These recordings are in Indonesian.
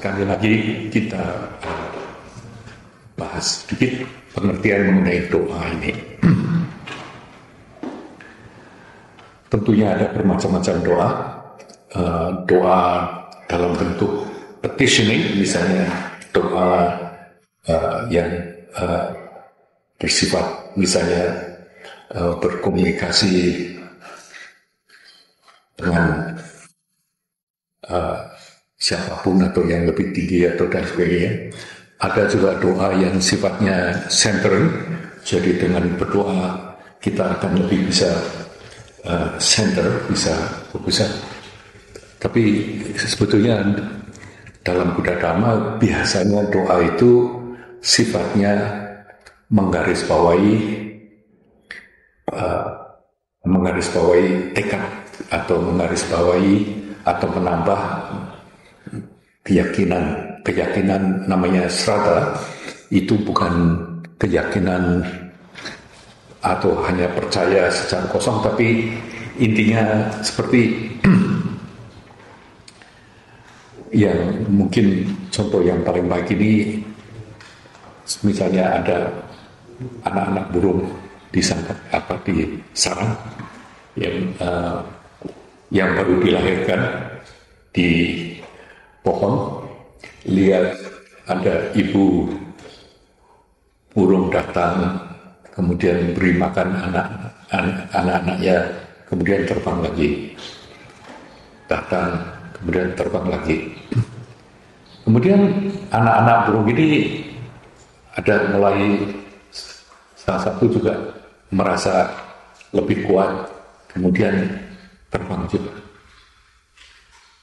sekali lagi kita bahas sedikit pengertian mengenai doa ini. Tentunya ada bermacam-macam doa. Doa dalam bentuk petitioning, misalnya doa yang bersifat misalnya berkomunikasi dengan siapapun atau yang lebih tinggi atau dan sebagainya. Ada juga doa yang sifatnya centering, jadi dengan berdoa kita akan lebih bisa center, bisa fokus. Tapi sebetulnya dalam Buddha Dhamma biasanya doa itu sifatnya menggarisbawahi tekad atau menggarisbawahi atau menambah keyakinan namanya sraddha. Itu bukan keyakinan atau hanya percaya secara kosong, tapi intinya seperti yang mungkin contoh yang paling baik ini, misalnya ada anak-anak burung di sarang yang baru dilahirkan di pohon, lihat ada ibu burung datang, kemudian beri makan anak-anaknya, kemudian terbang lagi, datang, kemudian terbang lagi. Kemudian anak-anak burung ini ada mulai salah satu juga merasa lebih kuat, kemudian terbang juga.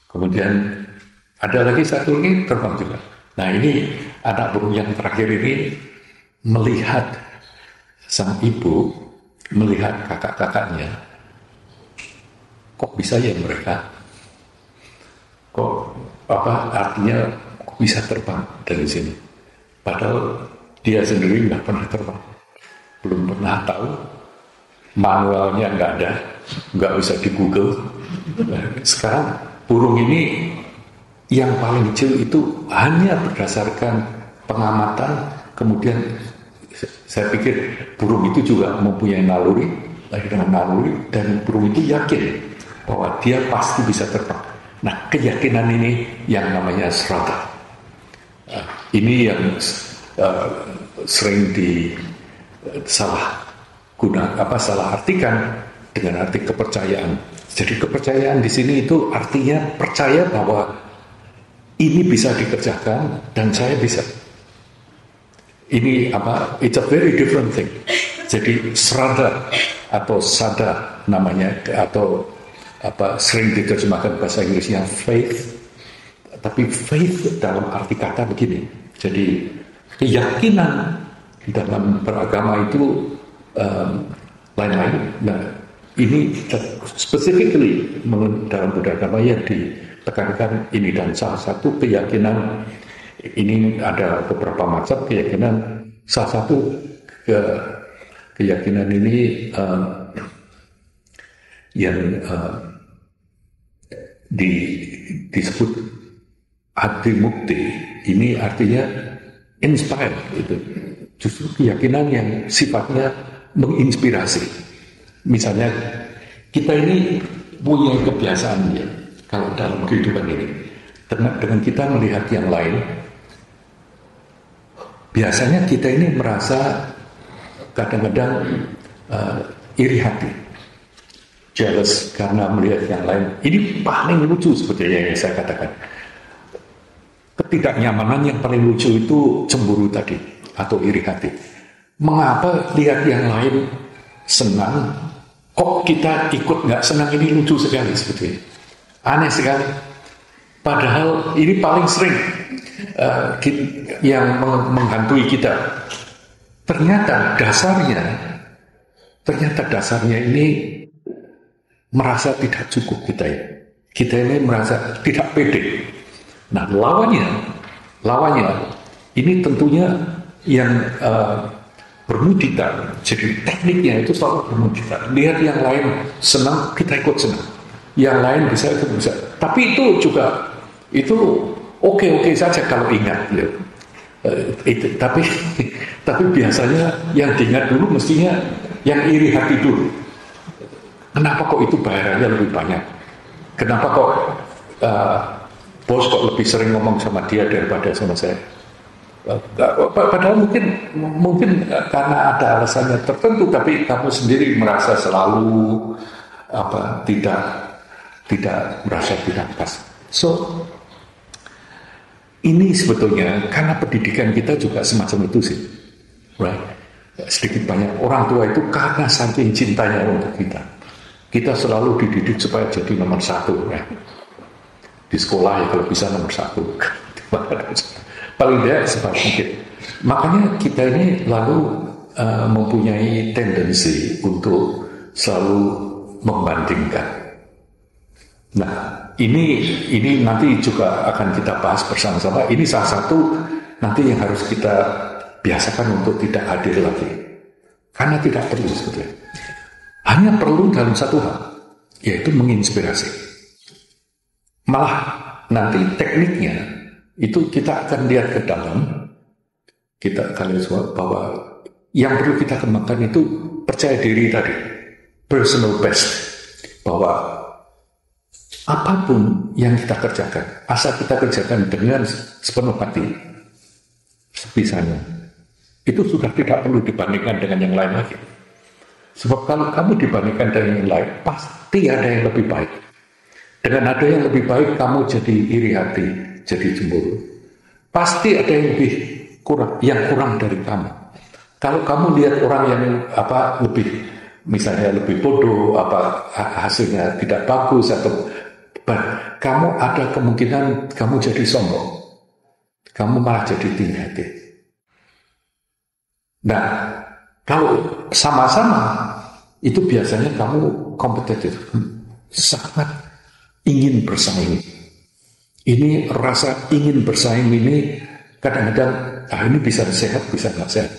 Kemudian ada lagi satu lagi terbang juga. Nah, ini anak burung yang terakhir ini melihat sang ibu, melihat kakak-kakaknya, kok bisa ya mereka? Artinya bisa terbang dari sini. Padahal dia sendiri nggak pernah terbang, belum pernah tahu, manualnya nggak ada, nggak bisa di Google. Sekarang burung ini yang paling kecil itu hanya berdasarkan pengamatan, kemudian saya pikir burung itu juga mempunyai naluri, lahir dengan naluri, dan burung itu yakin bahwa dia pasti bisa terbang. Nah, keyakinan ini yang namanya sraddha. Ini yang sering salah artikan dengan arti kepercayaan. Jadi kepercayaan di sini itu artinya percaya bahwa ini bisa dikerjakan dan saya bisa. Ini it's a very different thing. Jadi sraddha atau saddha namanya, atau sering diterjemahkan bahasa Inggrisnya faith, tapi faith dalam arti kata begini. Jadi keyakinan dalam beragama itu lain-lain. Nah, ini specifically dalam Buddha Dhamma yang ditekankan ini, dan salah satu keyakinan ini ada beberapa macam keyakinan. Salah satu keyakinan ini yang disebut adimukti. Ini artinya inspired. Itu justru keyakinan yang sifatnya menginspirasi. Misalnya kita ini punya kebiasaan ya, kalau dalam kehidupan ini dengan kita melihat yang lain, biasanya kita ini merasa kadang-kadang iri hati, jealous karena melihat yang lain. Ini paling lucu sebetulnya yang saya katakan. Ketidaknyamanan yang paling lucu itu cemburu tadi atau iri hati. Mengapa lihat yang lain senang, kok kita ikut nggak senang? Ini lucu sekali sebetulnya, aneh sekali. Padahal ini paling sering yang menghantui kita. Ternyata dasarnya ini merasa tidak cukup kita ya. Kita ini merasa tidak pede. Nah, lawannya ini tentunya yang bermudita. Jadi tekniknya itu selalu bermudita. Lihat yang lain senang, kita ikut senang. Yang lain bisa, itu bisa. Tapi itu juga oke saja kalau ingat ya. Tapi biasanya yang diingat dulu mestinya yang iri hati dulu. Kenapa kok itu bayarannya lebih banyak? Kenapa kok bos kok lebih sering ngomong sama dia daripada sama saya? Padahal mungkin karena ada alasannya tertentu, tapi kamu sendiri merasa selalu tidak merasa tidak pas. So ini sebetulnya karena pendidikan kita juga semacam itu sih, right? Sedikit banyak orang tua itu karena saking cintanya untuk kita selalu dididik supaya jadi nomor satu, right? Di sekolah ya kalau bisa nomor satu, paling tidak sebab mungkin. Makanya kita ini lalu mempunyai tendensi untuk selalu membandingkan. Nah, ini nanti juga akan kita bahas bersama-sama. Ini salah satu nanti yang harus kita biasakan untuk tidak hadir lagi. Karena tidak perlu sebetulnya. Hanya perlu dalam satu hal, yaitu menginspirasi. Malah nanti tekniknya itu kita akan lihat ke dalam. Kita akan lihat bahwa yang perlu kita kembangkan itu percaya diri tadi. Personal best. Bahwa apapun yang kita kerjakan, asal kita kerjakan dengan sepenuh hati, sebisanya, itu sudah tidak perlu dibandingkan dengan yang lain lagi. Sebab kalau kamu dibandingkan dengan yang lain, pasti ada yang lebih baik. Dengan ada yang lebih baik, kamu jadi iri hati, jadi cemburu. Pasti ada yang kurang dari kamu. Kalau kamu lihat orang yang misalnya lebih bodoh, hasilnya tidak bagus atau kamu ada kemungkinan kamu jadi sombong, kamu malah jadi tinggi hati. Nah, kalau sama-sama itu biasanya kamu kompetitif, sangat ingin bersaing. Ini rasa ingin bersaing ini kadang-kadang ini bisa sehat, bisa nggak sehat.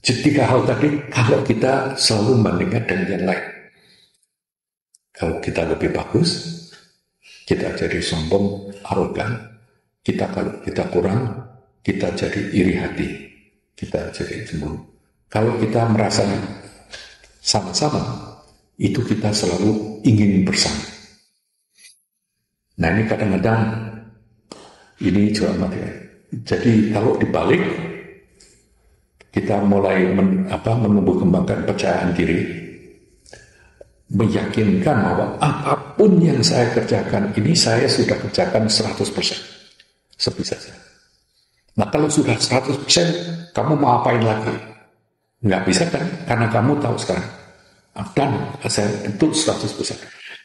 Jadi 3 hal tadi kalau kita selalu membandingkan dengan yang lain. Kalau kita lebih bagus, kita jadi sombong, arogan. Kalau kita kurang, kita jadi iri hati. Kita jadi cemburu. Kalau kita merasa sama-sama, itu kita selalu ingin bersama. Nah ini kadang-kadang ini juga mati. Jadi kalau dibalik, kita mulai menumbuh kembangkan percayaan diri, meyakinkan bahwa apapun yang saya kerjakan ini saya sudah kerjakan 100%. Sebisa saja. Nah kalau sudah 100%, kamu mau apain lagi? Nggak bisa kan? Karena kamu tahu sekarang. Dan saya itu 100%.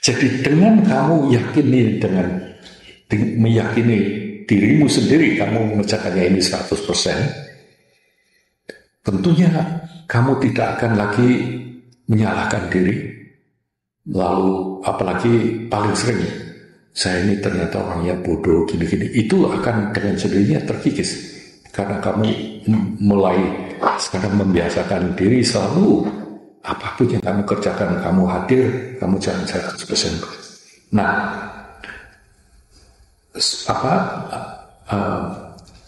Jadi dengan kamu meyakini dirimu sendiri, kamu mengerjakannya ini 100%, tentunya kamu tidak akan lagi menyalahkan diri. Lalu apalagi paling sering, saya ini ternyata orangnya bodoh gini-gini, itu akan dengan sendirinya terkikis. Karena kamu mulai sekarang membiasakan diri selalu apapun yang kamu kerjakan, kamu hadir, kamu jangan 100%. Nah,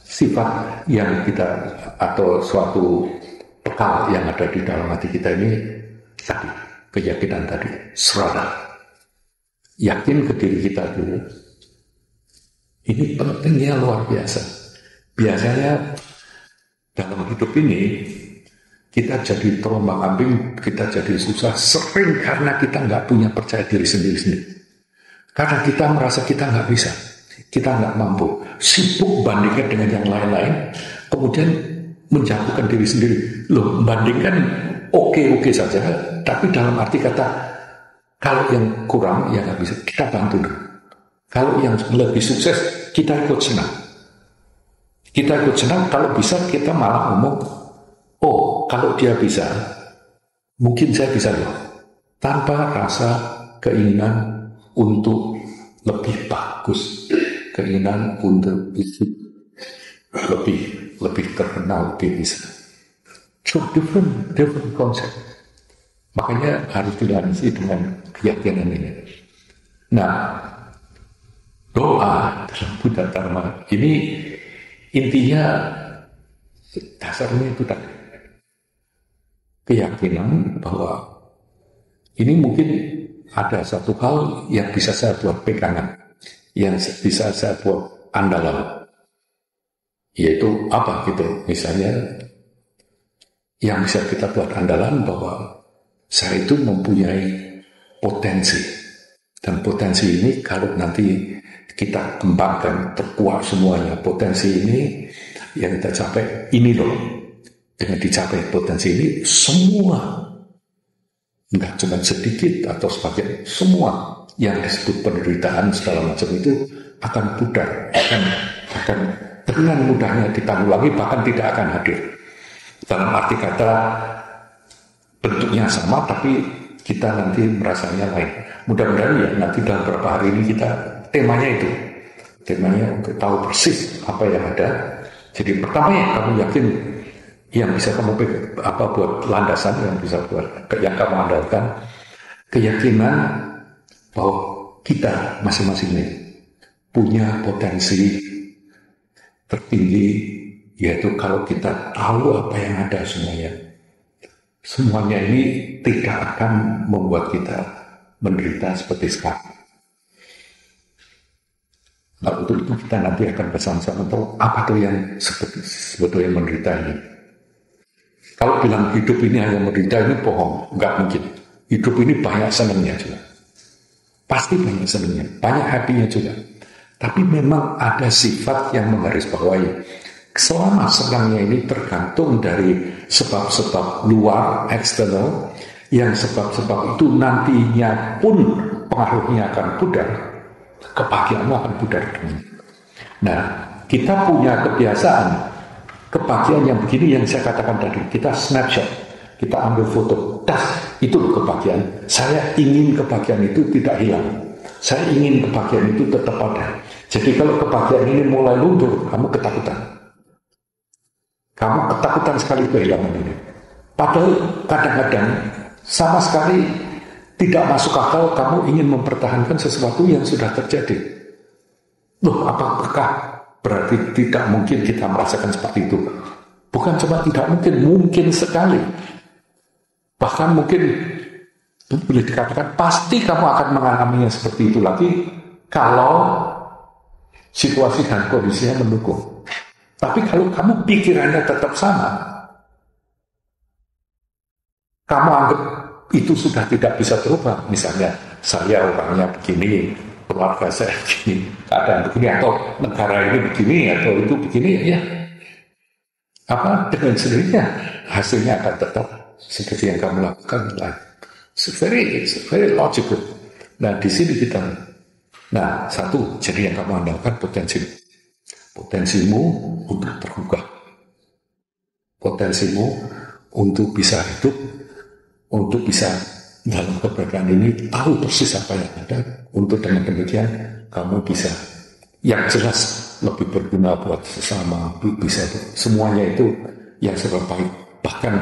sifat yang kita atau suatu bekal yang ada di dalam hati kita ini tadi, keyakinan tadi, serada. Yakin ke diri kita dulu. Ini pentingnya luar biasa. Biasanya dalam hidup ini kita jadi terombang-ambing, kita jadi susah sering karena kita nggak punya percaya diri sendiri. Karena kita merasa kita nggak bisa, kita nggak mampu, sibuk bandingkan dengan yang lain-lain, kemudian menjatuhkan diri sendiri. Loh, bandingkan oke saja, tapi dalam arti kata kalau yang kurang ya nggak bisa, kita bantu. Kalau yang lebih sukses, kita ikut senang. Kita ikut senang, kalau bisa kita malah ngomong, oh kalau dia bisa, mungkin saya bisa loh. Tanpa rasa keinginan untuk lebih bagus, keinginan untuk lebih terkenal, lebih bisa. So different concept. Makanya harus dilandasi dengan keyakinan ini. Nah, doa dalam Buddha Dharma ini intinya dasarnya itu tadi, keyakinan bahwa ini mungkin ada satu hal yang bisa saya buat pegangan, yang bisa saya buat andalan, yaitu apa gitu, misalnya yang bisa kita buat andalan bahwa saya itu mempunyai potensi, dan potensi ini kalau nanti kita kembangkan, terkuat semuanya, potensi ini yang kita capai ini loh, dengan dicapai potensi ini semua, enggak cuma sedikit atau sebagian, semua yang disebut penderitaan segala macam itu akan pudar, akan dengan mudahnya ditanggulangi, bahkan tidak akan hadir. Dalam arti kata bentuknya sama, tapi kita nanti merasanya lain. Mudah-mudahan ya nanti dalam beberapa hari ini kita temanya itu, temanya untuk tahu persis apa yang ada. Jadi pertama ya kamu yakin yang bisa kamu buat landasan, yang bisa buat yang kamu andalkan, keyakinan bahwa kita masing-masing ini punya potensi tertinggi, yaitu kalau kita tahu apa yang ada semuanya ini tidak akan membuat kita menderita seperti sekarang. Nah, untuk itu kita nanti akan bersama-sama tahu apa tuh yang sebetulnya menderita ini. Kalau bilang hidup ini hanya menderita ini bohong, enggak mungkin. Hidup ini banyak senangnya juga, pasti banyak senangnya, banyak happy-nya juga. Tapi memang ada sifat yang menggarisbawahi. Selama senangnya ini tergantung dari sebab-sebab luar, eksternal, yang sebab-sebab itu nantinya pun pengaruhnya akan pudar, kebahagiaanmu akan pudar. Nah, kita punya kebiasaan kebahagiaan yang begini yang saya katakan tadi, kita snapshot, kita ambil foto, itu loh kebahagiaan. Saya ingin kebahagiaan itu tidak hilang, saya ingin kebahagiaan itu tetap ada. Jadi kalau kebahagiaan ini mulai luntur, kamu ketakutan sekali kehilangan ini. Padahal kadang-kadang sama sekali tidak masuk akal kamu ingin mempertahankan sesuatu yang sudah terjadi. Loh, apakah berarti tidak mungkin kita merasakan seperti itu? Bukan cuma tidak mungkin, mungkin sekali. Bahkan mungkin boleh dikatakan pasti kamu akan mengalaminya seperti itu lagi kalau situasi dan kondisinya mendukung. Tapi kalau kamu pikirannya tetap sama, kamu anggap itu sudah tidak bisa berubah. Misalnya saya orangnya begini, keluarga saya begini, keadaan begini, atau negara ini begini, atau itu begini, ya apa dengan sendirinya hasilnya akan tetap seperti yang kamu lakukan. It's very logical. Nah, di sini kita, nah satu, jadi yang kamu andalkan potensimu untuk terbuka, potensimu untuk bisa hidup, untuk bisa dalam keberadaan ini tahu persis apa yang ada, untuk dengan demikian kamu bisa yang jelas lebih berguna buat sesama, bisa semuanya itu yang serba baik. Bahkan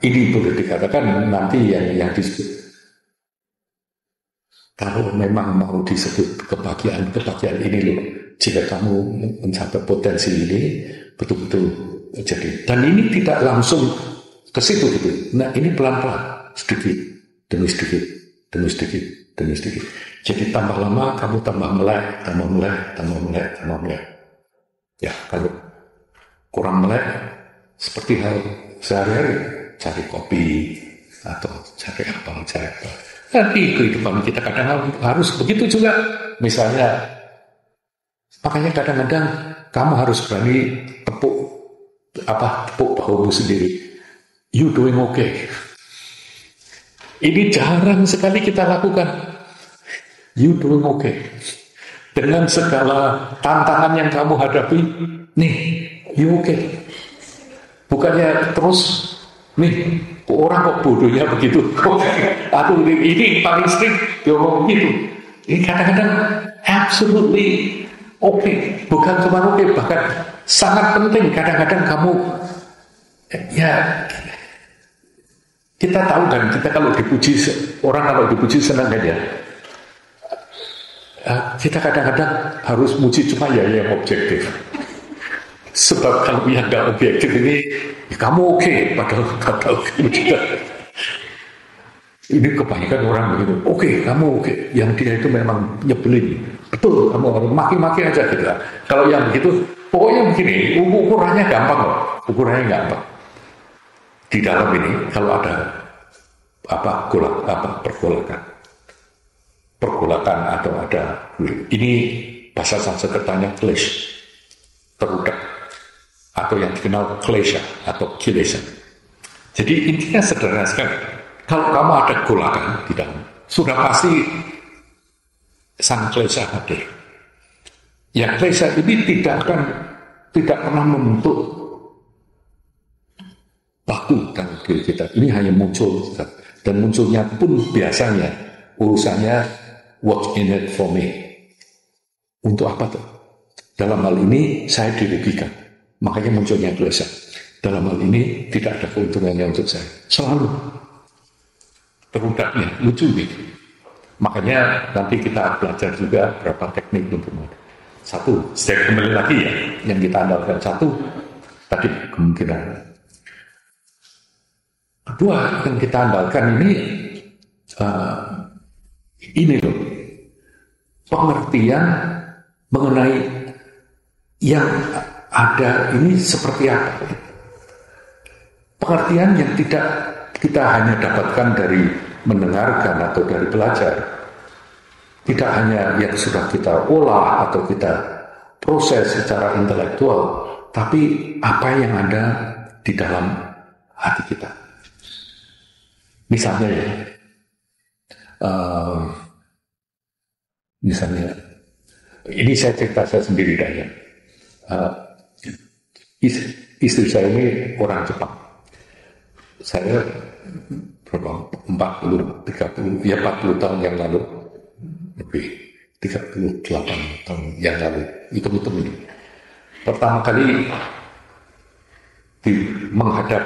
ini boleh dikatakan nanti yang disebut, kalau memang mau disebut kebahagiaan ini loh, jika kamu mencapai potensi ini betul-betul jadi, dan ini tidak langsung ke situ gitu. Nah, ini pelan-pelan, sedikit demi sedikit demi sedikit demi sedikit. Jadi tambah lama kamu tambah melek. Ya, kalau kurang melek, seperti hal sehari-hari, cari kopi atau cari apa. Tapi kehidupan kita kadang harus begitu juga. Misalnya, makanya kadang-kadang kamu harus berani tepuk bahumu sendiri. You doing okay. Ini jarang sekali kita lakukan. You doing okay. Dengan segala tantangan yang kamu hadapi, nih, you okay. Bukannya terus, nih, orang kok bodohnya begitu. Aduh, ini paling sering diomong begitu. Ini kadang-kadang absolutely okay. Bukan cuma okay, bahkan sangat penting. Kadang-kadang kamu, ya, kita tahu kan, kita kalau dipuji, orang kalau dipuji senang aja. Kita kadang-kadang harus muji cuma ya yang objektif. Sebab kalau yang nggak objektif ini, ya kamu oke, padahal nggak tahu kamu juga. Ini kebanyakan orang begitu. Oke, kamu oke. Yang dia itu memang nyebelin. Betul, kamu harus maki-maki aja gitu. Kalau yang begitu, pokoknya begini, ukurannya gampang kok. Ukurannya gampang. Di dalam ini kalau ada pergolakan atau ada ini bahasa Sanskertanya clash, terudak, atau yang dikenal klesha atau kilesa. Jadi intinya sederhana sekali. Kalau kamu ada golakan di dalam, sudah pasti sang klesha hadir. Yang klesha ini tidak pernah membentuk baku dalam diri kita. Ini hanya muncul, dan munculnya pun biasanya urusannya what's in it for me. Untuk apa tuh? Dalam hal ini saya dirugikan, makanya munculnya klesha. Dalam hal ini tidak ada keuntungannya untuk saya. Selalu terudaknya lucu gitu. Makanya nanti kita belajar juga berapa teknik untuk satu. Saya kembali lagi ya, yang kita andalkan satu tadi kemungkinan. Kedua yang kita andalkan ini loh, pengertian mengenai yang ada ini seperti apa. Pengertian yang tidak kita hanya dapatkan dari mendengarkan atau dari belajar. Tidak hanya yang sudah kita olah atau kita proses secara intelektual, tapi apa yang ada di dalam hati kita. Misalnya ini saya cerita saya sendiri daya. Istri saya ini orang Jepang. Saya berapa 40 tahun yang lalu, lebih 38 tahun yang lalu, hitung-hitung ini. Pertama kali menghadap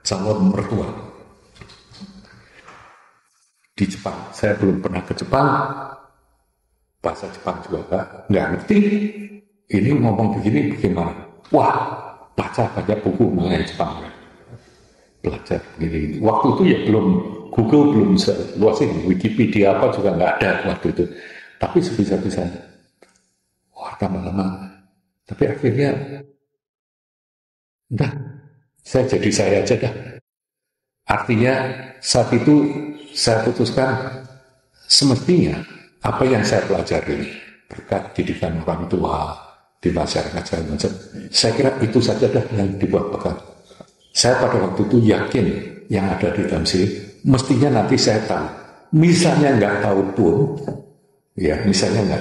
calon mertua di Jepang. Saya belum pernah ke Jepang, bahasa Jepang juga nggak ngerti. Ini ngomong begini bagaimana? Wah, baca buku mengenai Jepang. Belajar begini. Waktu itu ya belum Google, belum seluas ini, Wikipedia apa juga nggak ada waktu itu. Tapi sebisa-bisanya. Wah, lama-lama. Tapi akhirnya, udah, saya jadi saya aja dah. Artinya saat itu saya putuskan semestinya apa yang saya pelajari berkat didikan orang tua di masyarakat saya kira itu saja dah yang dibuat bekal. Saya pada waktu itu yakin yang ada di dalam sini mestinya nanti saya tahu. Misalnya nggak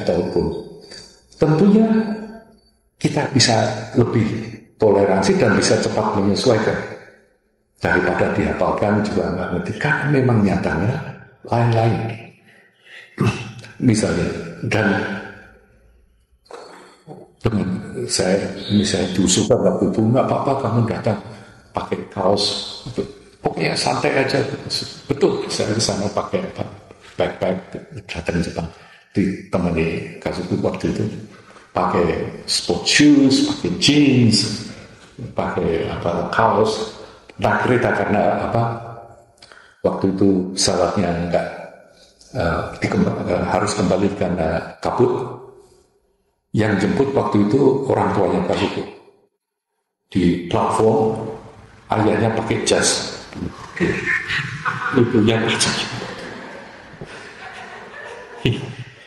tahu pun, tentunya kita bisa lebih toleransi dan bisa cepat menyesuaikan. Daripada dihafalkan juga nggak ngerti, karena memang nyatanya lain-lain. Misalnya, dan dengan saya misalnya diusulkan waktu itu, nggak apa-apa kamu datang pakai kaos, pokoknya santai aja. Betul, saya di sana pakai backpack, datang Jepang, ditemani kasusku waktu itu, pakai sport shoes, pakai jeans, pakai kaos. Tak cerita karena waktu itu pesawatnya harus kembali karena kabut. Yang jemput waktu itu orang tuanya kasusku di platform, ayahnya pakai jas, ibunya pakai.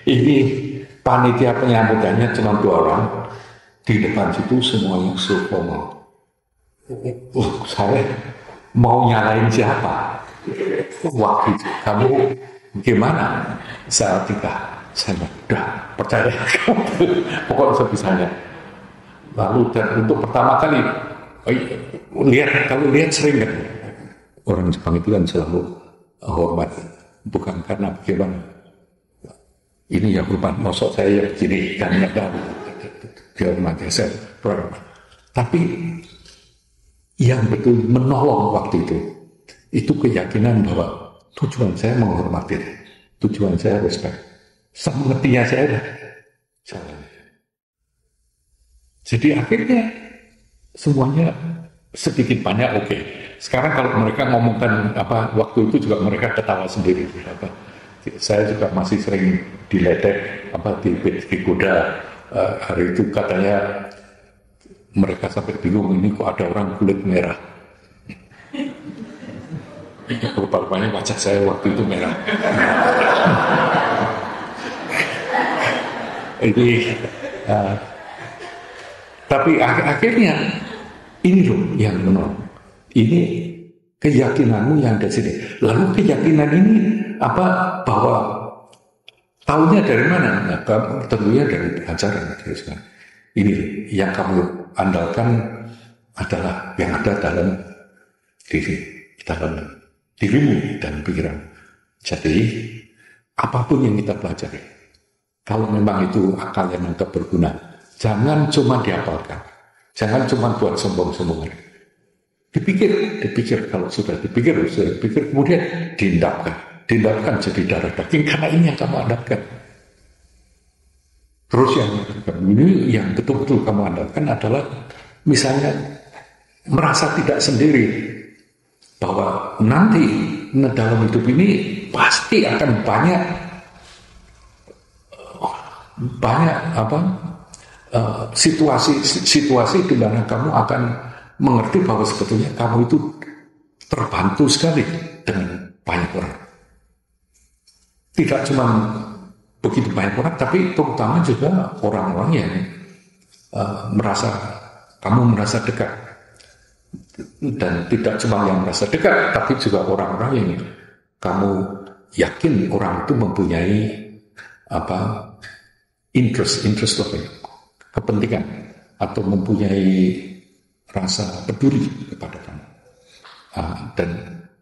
Ini panitia penyambutannya cuma 2 orang, di depan situ semuanya formal. Saya mau nyalain siapa? Waktu itu kamu gimana? Saat kita saya udah percaya pokoknya sebisanya. Lalu dan untuk pertama kali kalau lihat sering kan orang Jepang itu kan selalu hormat, bukan karena bagaimana ini ya hormat mosok saya begini kan dia hormat saya hormat. Tapi yang betul menolong waktu itu keyakinan bahwa tujuan saya menghormati, tujuan saya respect. semengertinya saya dah jalan. Jadi akhirnya semuanya sedikit banyak oke. Sekarang kalau mereka ngomongkan apa waktu itu juga mereka ketawa sendiri. Apa, saya juga masih sering diledek apa di kuda hari itu katanya mereka sampai bingung ini kok ada orang kulit merah. Rupa-rupanya wajah saya waktu itu merah. Ini tapi akhirnya ini loh yang menolong. Ini keyakinanmu yang ada di sini. Lalu keyakinan ini apa bahwa tahunya dari mana? Nah, tentunya dari pelajaran. Ini yang kamu andalkan adalah yang ada dalam dirimu dan pikiran. Jadi apapun yang kita pelajari, kalau memang itu akal yang menganggap berguna, jangan cuma dihafalkan, jangan cuma buat sombong-sombongan. Dipikir kalau sudah dipikir, kemudian diendapkan jadi darah daging karena ini yang kamu andalkan. Terus yang betul-betul kamu andalkan adalah misalnya merasa tidak sendiri, bahwa nanti dalam hidup ini pasti akan banyak situasi di mana kamu akan mengerti bahwa sebetulnya kamu itu terbantu sekali dengan banyak orang. Tidak cuma begitu banyak orang, tapi terutama juga orang-orang yang kamu merasa dekat. Dan tidak cuma yang merasa dekat, tapi juga orang-orang yang kamu yakin orang itu mempunyai interest kepentingan atau mempunyai rasa peduli kepada kamu. Dan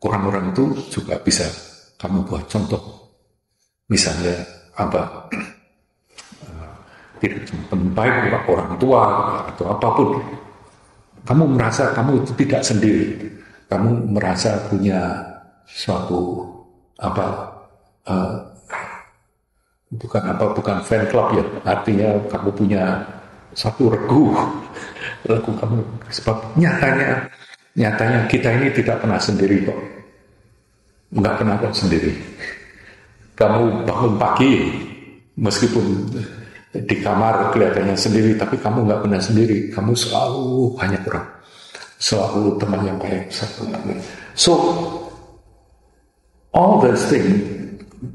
orang-orang itu juga bisa kamu buat contoh. Misalnya tidak cuma baik orang tua atau apapun. Kamu merasa kamu itu tidak sendiri. Kamu merasa punya suatu bukan fan club ya. Artinya kamu punya satu regu kamu. Sebab nyatanya kita ini tidak pernah sendiri kok. Nggak pernah kok sendiri. Kamu bangun pagi meskipun di kamar kelihatannya sendiri, tapi kamu nggak pernah sendiri. Kamu selalu banyak orang, selalu teman yang baik. So all those things,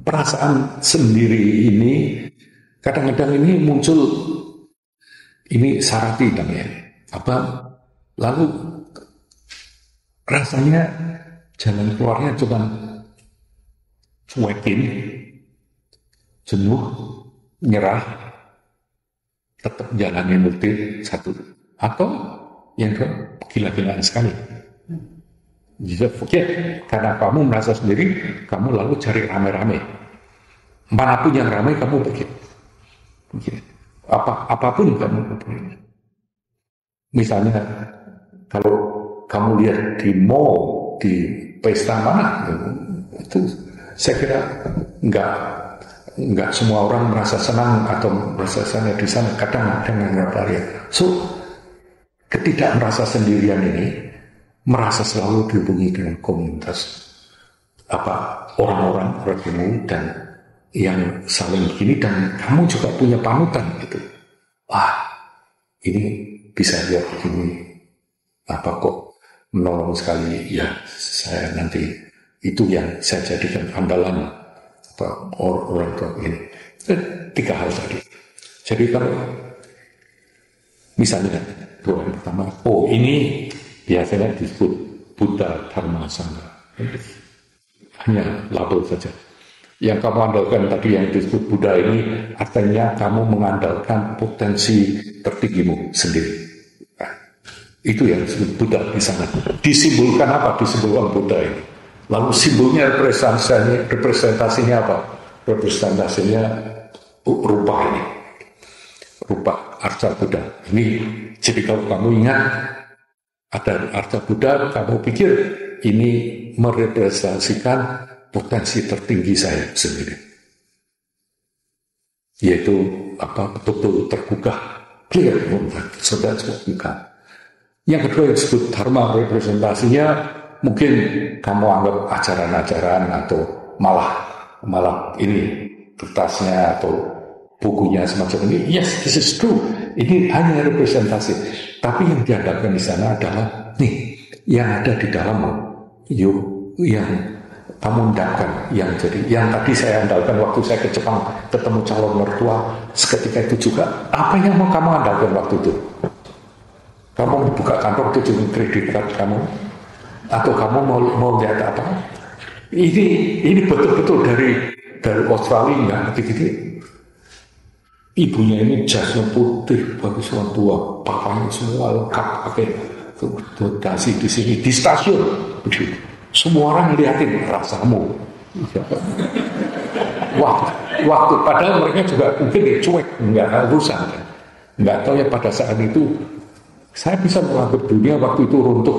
perasaan sendiri ini kadang-kadang ini muncul, ini sarati namanya. Lalu rasanya jalan keluarnya cuma cuekin, jenuh, nyerah, tetap jalanin rutin satu, atau yang kedua gila-gilaan sekali. Jadi forget, karena kamu merasa sendiri, kamu lalu cari rame-rame. Manapun yang ramai kamu pergi. Apapun kamu pergi. Misalnya kalau kamu lihat di mall, di pesta mana, itu saya kira enggak semua orang merasa senang atau merasa senang di sana, kadang-kadang ya. So, ketidak merasa sendirian ini, merasa selalu dihubungi dengan komunitas orang-orang bertemu dan yang saling begini, dan kamu juga punya panutan gitu. Ini bisa lihat begini, kok menolong sekali ya, saya nanti itu yang saya jadikan andalan orang tua ini. Tiga hal tadi. Jadi kalau misalnya dua yang pertama, ini biasanya disebut Buddha Dharma Sangha, hanya label saja. Yang kamu andalkan tadi yang disebut Buddha ini, artinya kamu mengandalkan potensi tertinggimu sendiri. Itu yang disebut Buddha di sana. Disimbolkan apa? Disimbolkan Buddha ini. Lalu simbolnya representasinya apa? Representasinya rupa ini. Rupa arca Buddha. Ini jadi kalau kamu ingat ada arca Buddha, kamu pikir ini merepresentasikan potensi tertinggi saya sendiri. yaitu betul-betul tergugah, clear, sudah tergugah. Yang kedua yang disebut dharma representasinya mungkin kamu anggap ajaran-ajaran atau malah ini kertasnya atau bukunya semacam ini. Yes, this is true. Ini hanya representasi. Tapi yang diandalkan di sana adalah yang ada di dalam yang kamu undangkan, yang tadi saya andalkan waktu saya ke Jepang ketemu calon mertua seketika itu juga. Apa yang mau kamu andalkan waktu itu? Kamu buka kantor tujuan kredit card kamu, atau kamu mau lihat apa? Ini betul-betul dari Australia nggak gitu. Ibunya ini jasnya putih, bagus orang tua, papanya semua lengkap pakai dasi di sini di stasiun. Semua orang lihatin rasamu. Waktu padahal mereka juga mungkin cuek, nggak urusan, nggak tahu ya pada saat itu saya bisa menganggap dunia waktu itu runtuh,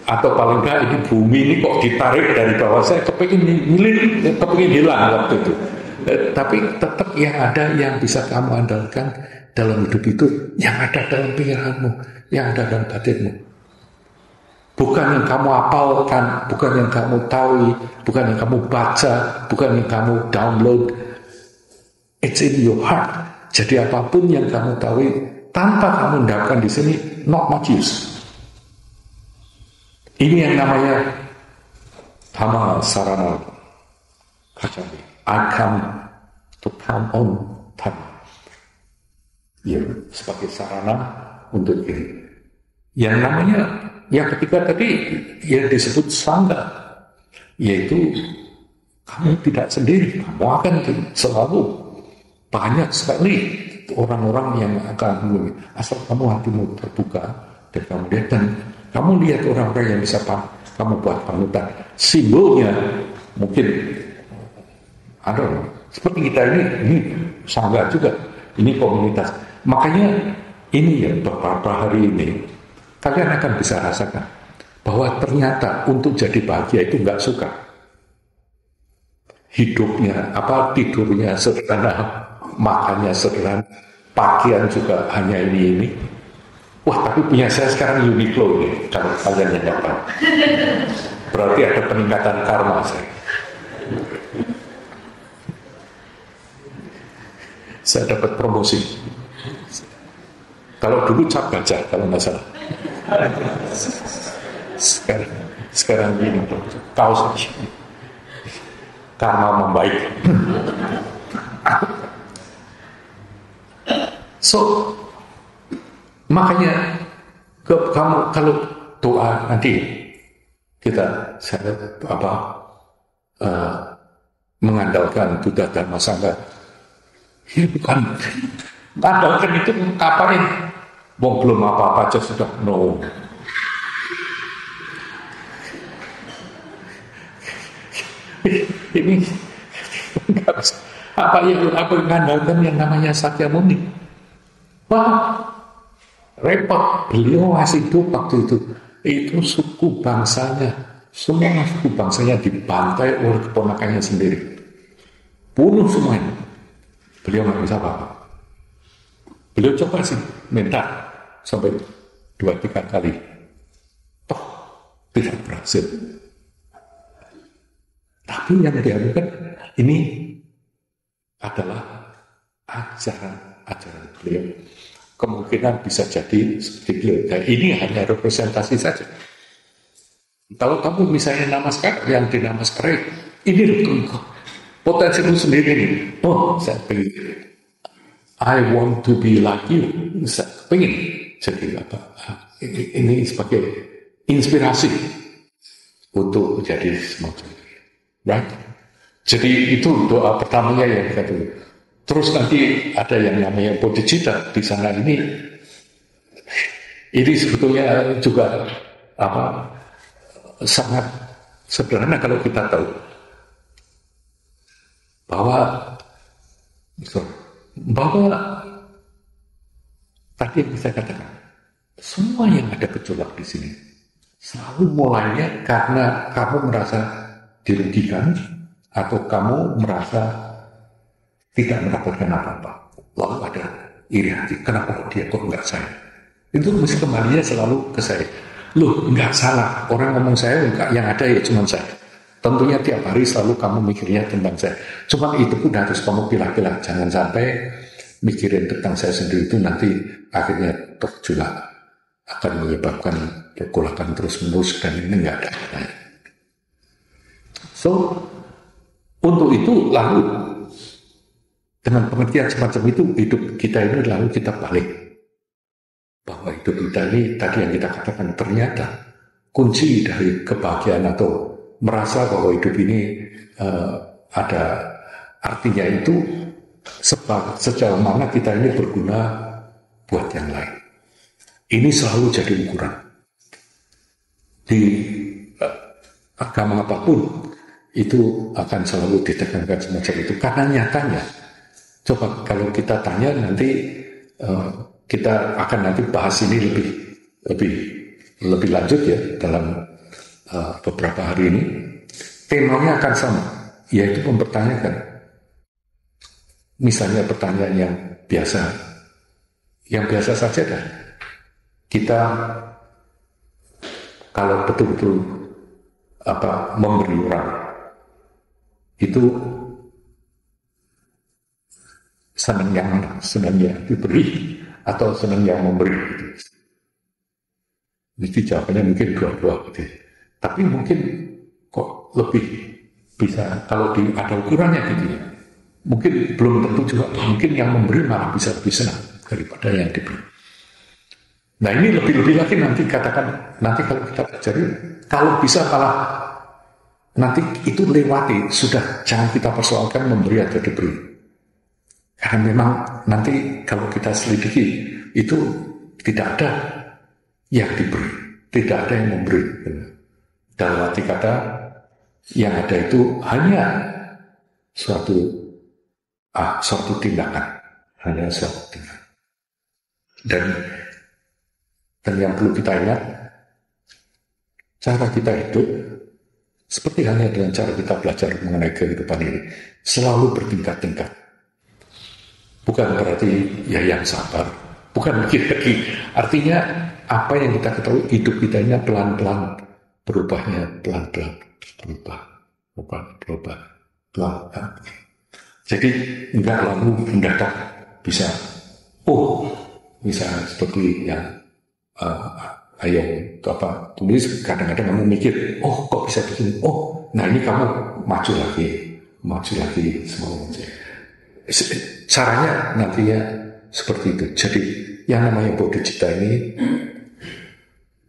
atau paling nggak ini bumi ini kok ditarik dari bawah. Saya kepingin hilang waktu itu. Tapi tetap yang ada yang bisa kamu andalkan dalam hidup itu, yang ada dalam pikiranmu, yang ada dalam batinmu. Bukan yang kamu hafalkan, bukan yang kamu tahu, bukan yang kamu baca, bukan yang kamu download. It's in your heart. Jadi apapun yang kamu tahu tanpa kamu undangkan di sini, not much use. Ini yang namanya Dhamma Sarana Gacchami. I come to come on Dhamma. Ya, sebagai sarana untuk ini. Yang namanya yang ketiga tadi yang disebut sangha, yaitu kamu tidak sendiri, kamu akan selalu banyak sekali orang-orang yang akan asal kamu hatimu terbuka dan kamu lihat, dan kamu lihat orang-orang yang bisa kamu buat panutan. Simbolnya mungkin seperti kita ini sangga juga, ini komunitas. Makanya ini ya beberapa hari ini kalian akan bisa rasakan bahwa ternyata untuk jadi bahagia itu nggak suka. Hidupnya tidurnya sederhana, makannya sederhana, pakaian juga hanya ini. Wah, tapi punya saya sekarang Uniqlo ini, kalau kalian yang dapat. Berarti ada peningkatan karma saya. Saya dapat promosi. Kalau dulu cap gajah, kalau nggak salah. Sekarang gini, kaos karma membaik. So makanya kamu kalau doa nanti mengandalkan Buddha Dharma Sangha, ini bukan andalkan itu ngapain? Belum apa-apa aja sudah no. Ini apa yang mengandalkan yang namanya Sakyamuni. Wah, repot. Beliau masih hidup waktu itu suku bangsanya, semua suku bangsanya dibantai oleh keponakannya sendiri, bunuh semuanya. Beliau nggak bisa apa-apa. Beliau coba sih minta sampai 2-3 kali, toh tidak berhasil. Tapi yang dilakukan ini adalah ajaran beliau. Kemungkinan bisa jadi seperti beliau. Dan ini hanya representasi saja. Kalau kamu misalnya namaskar, yang dinamaskar ini betul potensimu sendiri nih. Oh, saya pengen. I want to be like you. Saya pengen jadi apa? Ini sebagai inspirasi untuk menjadi semacam. Right? Jadi itu doa pertamanya yang kita tulis. Terus nanti ada yang namanya bodhicitta di sana ini. Ini sebetulnya juga sangat sederhana kalau kita tahu bahwa tadi yang saya katakan, semua yang ada gejolak di sini selalu mulainya karena kamu merasa dirugikan atau kamu merasa tidak mendapatkan apa-apa. Lalu ada iri hati, kenapa dia kok enggak saya? Itu mesti kembalinya selalu ke saya. Loh, enggak salah. Orang ngomong saya enggak, yang ada ya cuma saya. Tentunya tiap hari selalu kamu mikirnya tentang saya. Cuma itu pun harus kamu pilah-pilah. Jangan sampai mikirin tentang saya sendiri itu nanti akhirnya terjulak, akan menyebabkan pergolakan terus-menerus, dan ini enggak ada. So, untuk itu lalu dengan pengertian semacam itu, hidup kita ini lalu kita balik. Bahwa hidup kita ini, tadi yang kita katakan, ternyata kunci dari kebahagiaan atau merasa bahwa hidup ini ada artinya itu sejauh mana kita ini berguna buat yang lain. Ini selalu jadi ukuran. Di agama apapun, itu akan selalu ditekankan semacam itu. Karena nyatanya, coba kalau kita tanya nanti, kita akan nanti bahas ini lebih lanjut ya dalam beberapa hari ini. Temanya akan sama, yaitu mempertanyakan. Misalnya pertanyaan yang biasa saja dah. Kita kalau betul-betul memberi orang itu senang yang diberi atau senang yang memberi. Jadi jawabannya mungkin dua-dua gitu. Tapi mungkin kok lebih bisa kalau ada ukurannya gitu ya. Mungkin belum tentu juga. Mungkin yang memberi malah bisa lebih senang daripada yang diberi. Nah ini lebih-lebih lagi nanti katakan, nanti kalau kita pelajari, kalau bisa malah nanti itu lewati, sudah jangan kita persoalkan memberi atau diberi. Karena memang nanti kalau kita selidiki, itu tidak ada yang diberi, tidak ada yang memberi. Dalam arti kata, yang ada itu hanya suatu tindakan, hanya suatu tindakan. Dan yang perlu kita ingat, cara kita hidup, seperti halnya dengan cara kita belajar mengenai kehidupan ini, selalu bertingkat-tingkat. Bukan berarti ya yang sabar, bukan lagi. Artinya apa yang kita ketahui, hidup kita ini pelan-pelan berubahnya, pelan-pelan berubah. Jadi enggak lalu mendadak bisa, misalnya seperti yang tulis, kadang-kadang kamu mikir, kok bisa begini, nah ini kamu maju lagi semuanya. Caranya nantinya seperti itu. Jadi yang namanya bodhicitta ini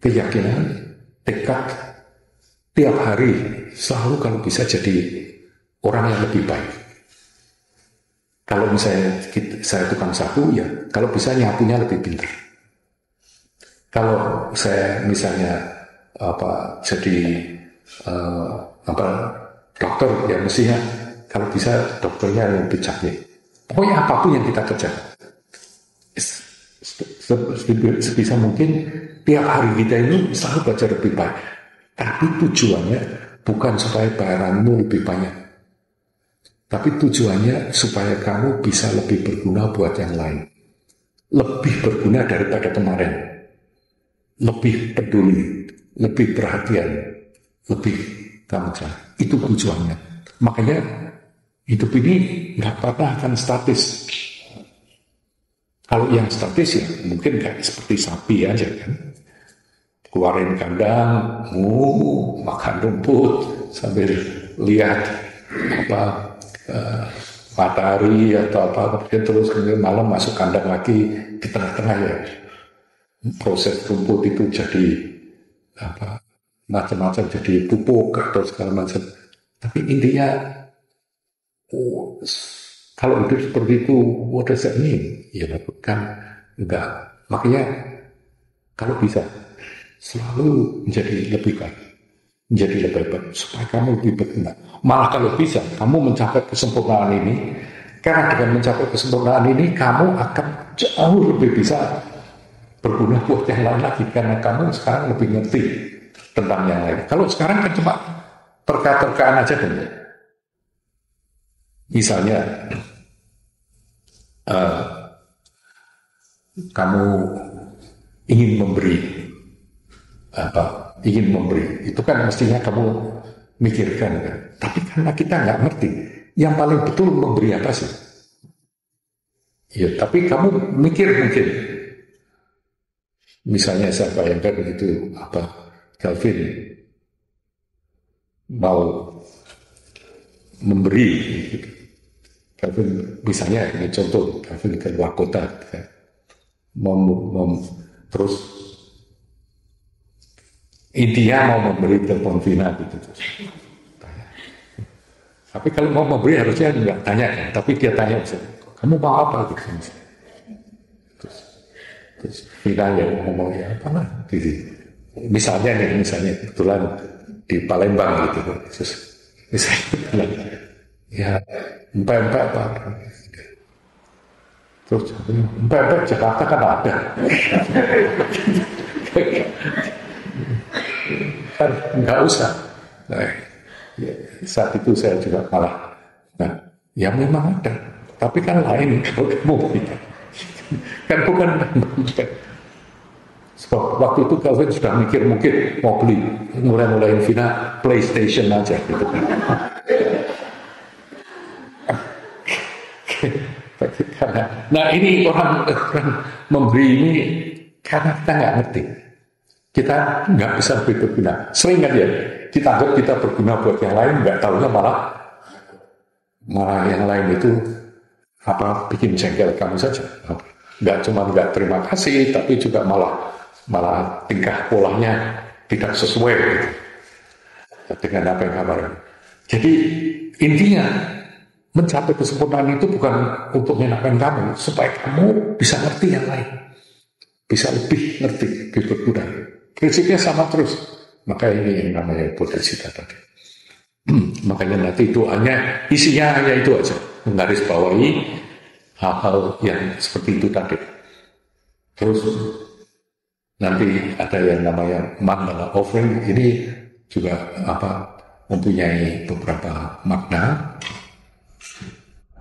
keyakinan, tekad, tiap hari selalu kalau bisa jadi orang yang lebih baik. Kalau misalnya saya tukang sapu, ya kalau bisa nyapunya lebih pintar. Kalau saya misalnya jadi dokter, ya mestinya kalau bisa dokternya yang bijaknya. Pokoknya apapun yang kita kerjakan, sebisa mungkin tiap hari kita ini selalu belajar lebih baik. Tapi tujuannya bukan supaya bayaranmu lebih banyak, tapi tujuannya supaya kamu bisa lebih berguna buat yang lain, lebih berguna daripada kemarin, lebih peduli, lebih perhatian, lebih tanggung jawab. Itu tujuannya. Makanya hidup ini nggak pernah akan statis. Kalau yang statis ya mungkin kayak seperti sapi aja kan, keluarin kandang, makan rumput sambil lihat matahari atau kemudian terus malam masuk kandang lagi, di tengah-tengah ya proses rumput itu jadi macam-macam, jadi pupuk atau segala macam. Tapi intinya kalau hidup seperti itu, what does that mean? Ya bukan, enggak. Makanya kalau bisa selalu menjadi lebih baik, supaya kamu lebih berguna. Malah kalau bisa kamu mencapai kesempurnaan ini, karena dengan mencapai kesempurnaan ini kamu akan jauh lebih bisa berguna buat yang lain lagi, karena kamu sekarang lebih ngerti tentang yang lain. Kalau sekarang kan cuma terka-terkaan aja kan. Misalnya uh, kamu ingin memberi ingin memberi, itu kan mestinya kamu mikirkan kan. Tapi karena kita nggak ngerti yang paling betul memberi apa sih, ya tapi kamu mikir mungkin misalnya saya bayangkan itu Calvin mau memberi gitu. Calvin misalnya ini contoh, Calvin ke luar kota kan. Terus intinya mau memberi telepon Vina gitu. Tapi kalau mau memberi harusnya nggak tanya kan, tapi dia tanya misalnya, kamu mau apa gitu misalnya. Terus Vina yang ngomong ya apa lah gitu. Misalnya kebetulan di Palembang gitu. Terus misalnya ya empat apa. Terus empat Jakarta kan ada. Kan nggak usah. Nah, ya, saat itu saya juga malah, ya memang ada, tapi kan lain kalau kamu kan bukan. Sebab waktu itu Calvin sudah mikir mungkin mau beli, mulai-mulain Vina PlayStation aja gitu. Nah ini orang memberi ini karena kita nggak ngerti. Kita nggak bisa berguna. Sering kan ya, kita anggap kita berguna buat yang lain, nggak tahunya malah yang lain itu bikin jengkel kamu saja. Nggak cuma nggak terima kasih, tapi juga malah tingkah polanya tidak sesuai gitu, dengan apa yang kamu. Jadi intinya mencapai kesempurnaan itu bukan untuk menyenangkan kamu, supaya kamu bisa ngerti yang lain, bisa lebih ngerti, lebih berguna. Prinsipnya sama terus. Maka ini yang namanya bodhisatta tadi. Makanya nanti doanya isinya hanya itu aja, menggarisbawahi hal-hal yang seperti itu tadi. Terus nanti ada yang namanya mandala offering, ini juga mempunyai beberapa makna.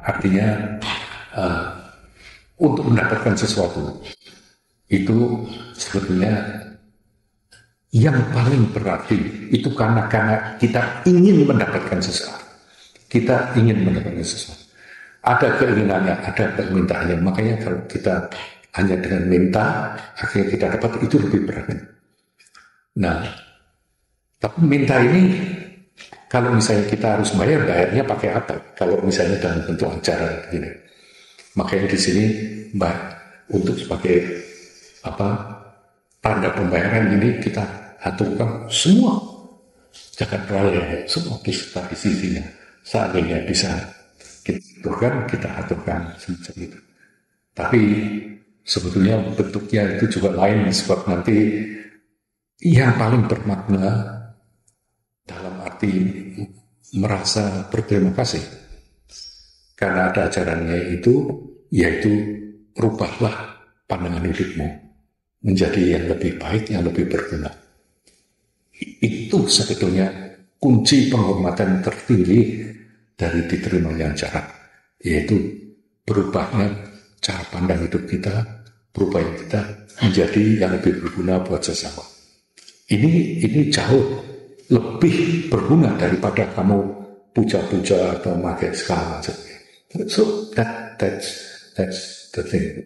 Artinya untuk mendapatkan sesuatu itu sebetulnya yang paling berarti itu karena kita ingin mendapatkan sesuatu. Kita ingin mendapatkan sesuatu. Ada keinginannya, ada permintaannya. Makanya kalau kita hanya dengan minta, akhirnya kita dapat, itu lebih berat. Nah, tapi minta ini, kalau misalnya kita harus bayarnya pakai apa? Kalau misalnya dalam bentuk acara begini. Makanya di sini, untuk sebagai tanda pembayaran ini kita aturkan semua zakat raya, semua beserta isinya. Seandainya bisa kita aturkan semacam itu. Tapi sebetulnya bentuknya itu juga lain, sebab nanti yang paling bermakna dalam arti merasa berterima kasih karena ada ajarannya itu, yaitu rubahlah pandangan hidupmu menjadi yang lebih baik, yang lebih berguna. Itu sebetulnya kunci penghormatan tertinggi dari diterimanya ajaran, yaitu berubahnya cara pandang hidup kita, berubah kita menjadi yang lebih berguna buat sesama. Ini jauh lebih berguna daripada kamu puja-puja atau pakai segala macam. So that's the thing.